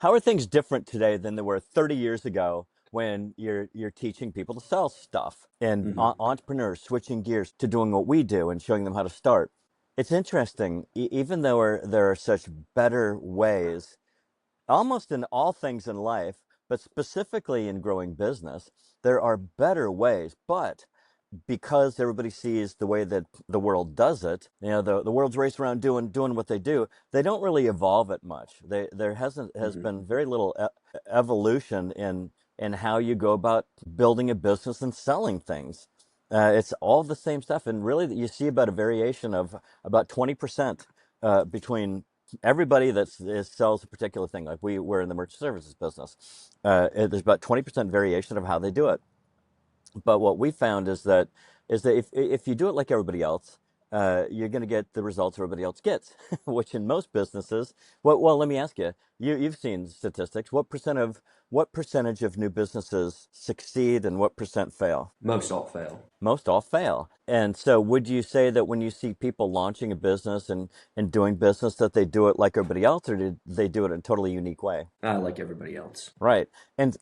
How are things different today than they were 30 years ago when you're teaching people to sell stuff and Hmm. entrepreneurs switching gears to doing what we do and showing them how to start? It's interesting, even though there are such better ways, almost in all things in life, but specifically in growing business, there are better ways. But because everybody sees the way that the world does it, the world's race around doing what they do, they don't really evolve it much. There has Hmm. been very little evolution in how you go about building a business and selling things. It's all the same stuff, and really you see about a variation of about 20% between everybody sells a particular thing. Like we're in the merchant services business. There's about 20% variation of how they do it. But what we found is that if you do it like everybody else, you're going to get the results everybody else gets, which in most businesses. Well, let me ask you. You've seen statistics. What percentage of new businesses succeed and what percent fail? Most all fail. Most all fail. And so, would you say that when you see people launching a business and doing business, that they do it like everybody else, or did they do it in a totally unique way? Like everybody else. Right. And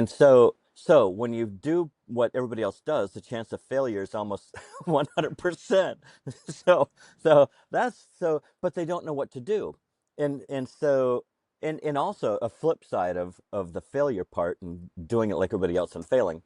so when you do what everybody else does, the chance of failure is almost 100%. So but they don't know what to do. And also a flip side of the failure part and doing it like everybody else and failing.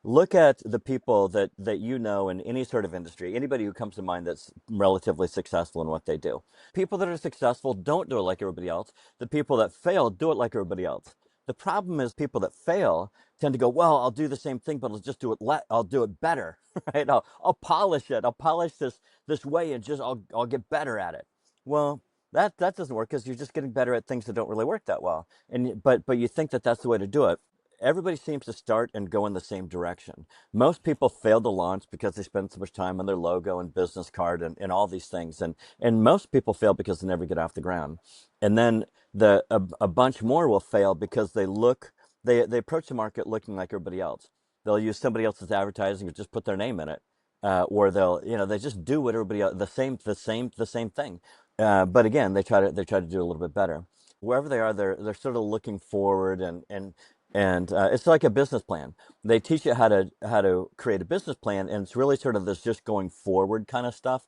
Look at the people that you know in any sort of industry, anybody who comes to mind that's relatively successful in what they do. People that are successful don't do it like everybody else. The people that fail do it like everybody else. The problem is people that fail tend to go, well, I'll do the same thing, but I'll just do it. I'll do it better, right? I'll polish it. I'll polish this way, and just I'll get better at it. Well, that doesn't work because you're just getting better at things that don't really work that well. But you think that that's the way to do it. Everybody seems to start and go in the same direction. Most people fail to launch because they spend so much time on their logo and business card and all these things. And most people fail because they never get off the ground. And then a bunch more will fail because they approach the market looking like everybody else. They'll use somebody else's advertising or just put their name in it, or they just do what everybody else, the same thing. But again, they try to do a little bit better. Wherever they are, they're sort of looking forward and it's like a business plan. They teach you how to create a business plan, and it's really sort of this just going forward kind of stuff.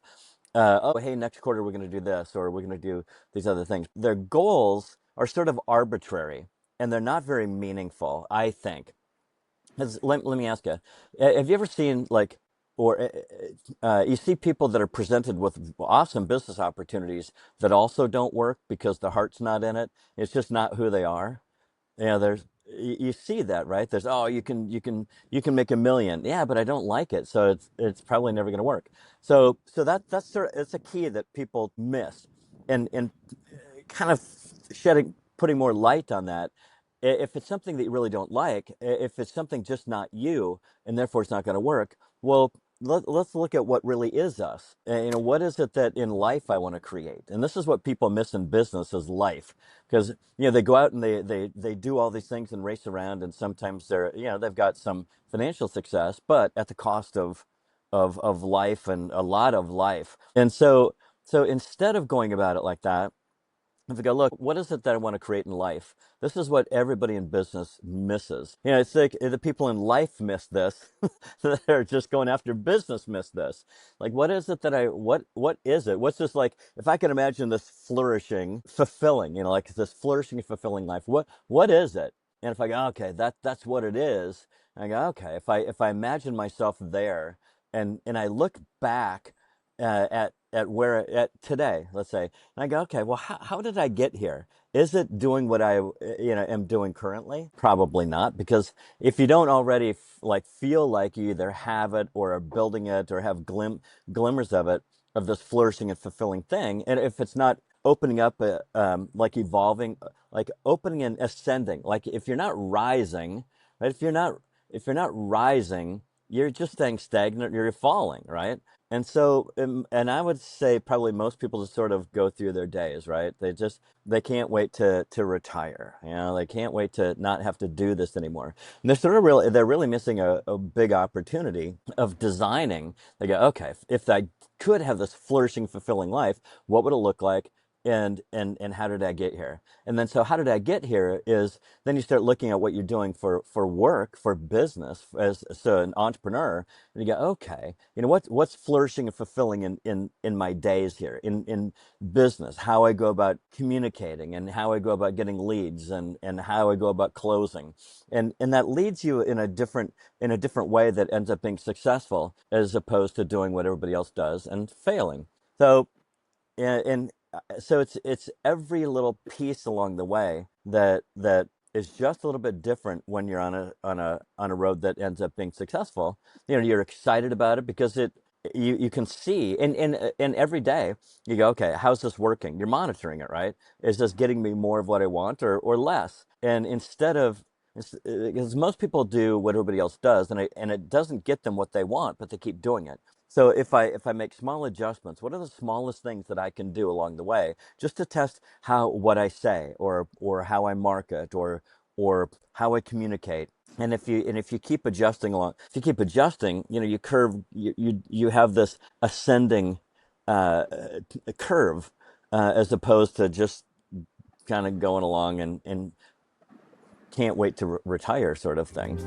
Oh, hey, next quarter we're going to do this, or we're going to do these other things. Their goals are sort of arbitrary, and they're not very meaningful, I think. Let me ask you, have you ever seen like, or you see people that are presented with awesome business opportunities that also don't work because the heart's not in it. It's just not who they are. There's you see that, right? There's, oh, you can make 1 million. Yeah, but I don't like it, so it's probably never going to work. So that's sort of, it's a key that people miss, and kind of putting more light on that. If it's something that you really don't like, if it's something just not you, and therefore it's not going to work, well, let's look at what really is us. What is it that in life I want to create? And this is what people miss in business is life, because they go out and they do all these things and race around, and sometimes they've got some financial success, but at the cost of life and a lot of life. And so instead of going about it like that, if we go, look, what is it that I want to create in life? This is what everybody in business misses. It's like the people in life miss this. They're just going after business miss this. Like, what is it that what is it? What's this like? If I can imagine this flourishing, fulfilling, like this flourishing, fulfilling life, what is it? And if I go, okay, that's what it is. And I go, okay, if I imagine myself there, and I look back at where at today, let's say, and I go, okay, well, how did I get here? Is it doing what I am doing currently? Probably not, because if you don't already like feel like you either have it or are building it or have glimmers of it, of this flourishing and fulfilling thing, and if it's not opening up, like evolving, like opening and ascending, like if you're not rising, right? If you're not rising, you're just staying stagnant. You're falling, right? And so, and I would say probably most people just sort of go through their days, right? They can't wait to retire. They can't wait to not have to do this anymore. And they're really missing a big opportunity of designing. They go, okay, if I could have this flourishing, fulfilling life, what would it look like and how did I get here? And then so how did I get here is then you start looking at what you're doing for work, for business, as so an entrepreneur, and you go, okay, what's flourishing and fulfilling in my days here in business, how I go about communicating and how I go about getting leads and how I go about closing. And that leads you in a different way that ends up being successful as opposed to doing what everybody else does and failing. So and so it's every little piece along the way that is just a little bit different when you're on a road that ends up being successful. You're excited about it because you can see and every day you go, okay, how's this working? You're monitoring it, right? Is this getting me more of what I want or less? And instead of because most people do what everybody else does, and it doesn't get them what they want, but they keep doing it. So if I make small adjustments, what are the smallest things that I can do along the way just to test how what I say or how I market or how I communicate? And if you keep adjusting along, if you keep adjusting, you curve you have this ascending uh, curve as opposed to just kind of going along and can't wait to retire sort of thing.